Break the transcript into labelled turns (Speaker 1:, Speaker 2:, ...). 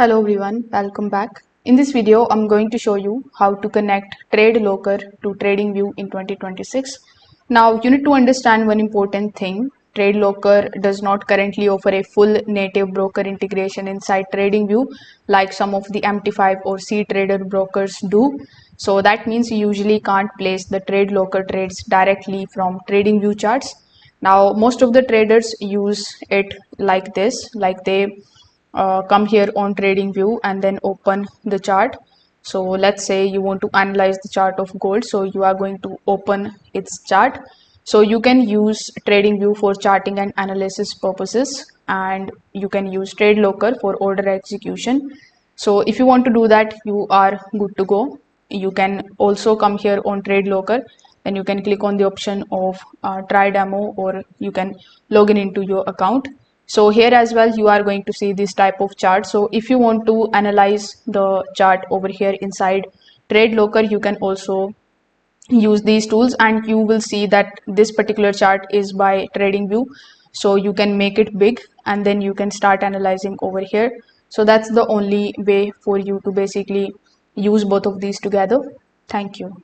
Speaker 1: Hello everyone, welcome back. In this video, I'm going to show you how to connect TradeLocker to TradingView in 2026. Now, you need to understand one important thing. TradeLocker does not currently offer a full native broker integration inside TradingView like some of the MT5 or C-Trader brokers do. So that means you usually can't place the TradeLocker trades directly from TradingView charts. Now, most of the traders use it like this, like they come here on TradingView and then open the chart. So let's say you want to analyze the chart of gold, so you are going to open its chart. So you can use TradingView for charting and analysis purposes, and you can use TradeLocker for order execution. So if you want to do that, you are good to go. You can also come here on TradeLocker, then you can click on the option of try demo, or you can log in into your account. So here as well, you are going to see this type of chart. So if you want to analyze the chart over here inside TradeLocker, you can also use these tools, and you will see that this particular chart is by TradingView. So you can make it big and then you can start analyzing over here. So that's the only way for you to basically use both of these together. Thank you.